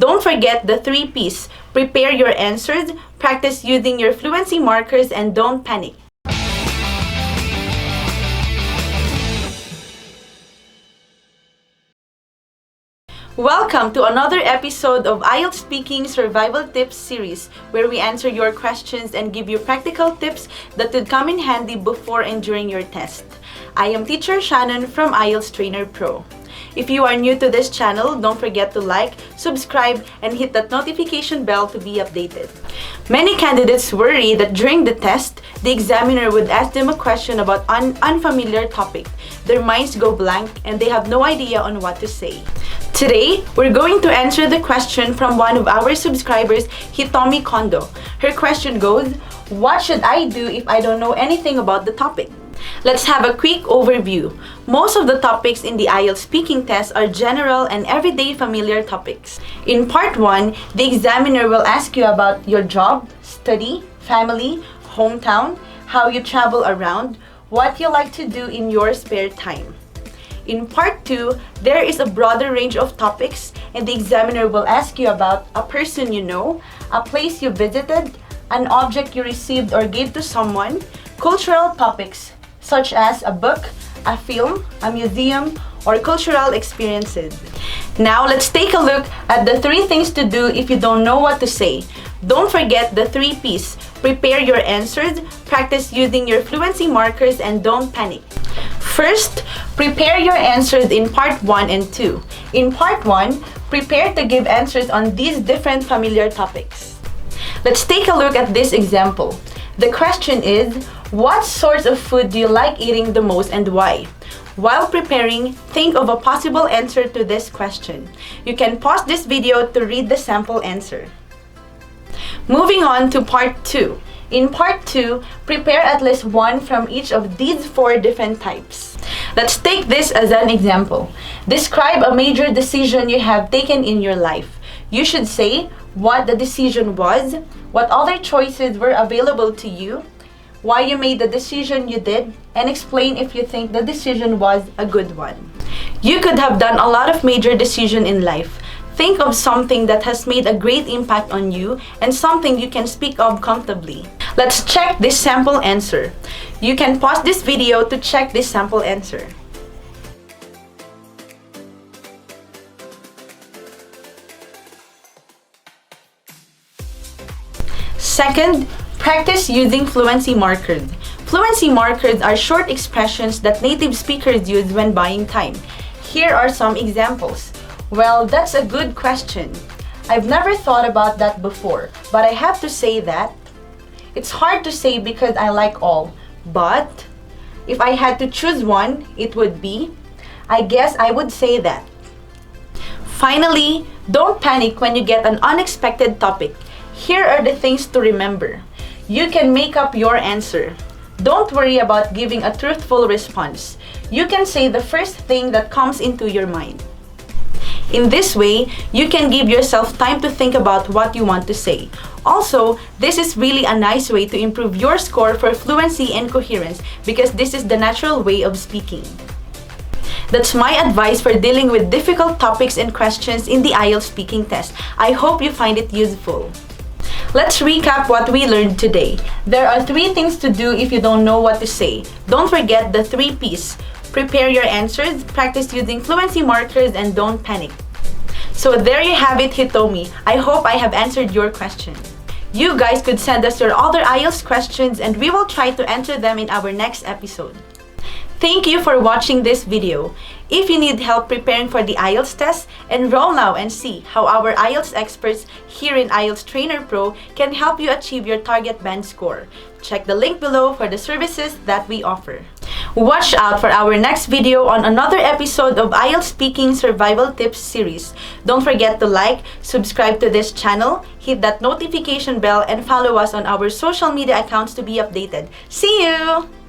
Don't forget the 3 P's. Prepare your answers, practice using your fluency markers, and don't panic. Welcome to another episode of IELTS Speaking Survival Tips series, where we answer your questions and give you practical tips that would come in handy before and during your test. I am Teacher Shannon from IELTS Trainer Pro. If you are new to this channel, don't forget to like, subscribe, and hit that notification bell to be updated. Many candidates worry that during the test, the examiner would ask them a question about an unfamiliar topic. Their minds go blank and they have no idea on what to say. Today, we're going to answer the question from one of our subscribers, Hitomi Kondo. Her question goes, what should I do if I don't know anything about the topic? Let's have a quick overview. Most of the topics in the IELTS speaking test are general and everyday familiar topics. In part 1, the examiner will ask you about your job, study, family, hometown, how you travel around, what you like to do in your spare time. In part 2, there is a broader range of topics and the examiner will ask you about a person you know, a place you visited, an object you received or gave to someone, cultural topics such as a book, a film, a museum, or cultural experiences. Now let's take a look at the 3 things to do if you don't know what to say. Don't forget the 3 P's. Prepare your answers, practice using your fluency markers, and don't panic. First, prepare your answers in part 1 and 2. In part 1, prepare to give answers on these different familiar topics. Let's take a look at this example. The question is, what sorts of food do you like eating the most and why? While preparing, think of a possible answer to this question. You can pause this video to read the sample answer. Moving on to part 2. In part 2, prepare at least one from each of these 4 different types. Let's take this as an example. Describe a major decision you have taken in your life. You should say what the decision was, what other choices were available to you, why you made the decision you did, and explain if you think the decision was a good one. You could have done a lot of major decisions in life. Think of something that has made a great impact on you and something you can speak of comfortably. Let's check this sample answer. You can pause this video to check this sample answer. Second, practice using fluency markers. Fluency markers are short expressions that native speakers use when buying time. Here are some examples. Well, that's a good question. I've never thought about that before, but I have to say that it's hard to say because I like all. But if I had to choose one, it would be, I guess I would say that. Finally, don't panic when you get an unexpected topic. Here are the things to remember. You can make up your answer. Don't worry about giving a truthful response. You can say the first thing that comes into your mind. In this way, you can give yourself time to think about what you want to say. Also, this is really a nice way to improve your score for fluency and coherence because this is the natural way of speaking. That's my advice for dealing with difficult topics and questions in the IELTS speaking test. I hope you find it useful. Let's recap what we learned today. There are 3 things to do if you don't know what to say. Don't forget the 3 P's. Prepare your answers, practice using fluency markers, and don't panic. So there you have it, Hitomi. I hope I have answered your question. You guys could send us your other IELTS questions and we will try to answer them in our next episode. Thank you for watching this video. If you need help preparing for the IELTS test, enroll now and see how our IELTS experts here in IELTS Trainer Pro can help you achieve your target band score. Check the link below for the services that we offer. Watch out for our next video on another episode of IELTS Speaking Survival Tips series. Don't forget to like, subscribe to this channel, hit that notification bell, and follow us on our social media accounts to be updated. See you!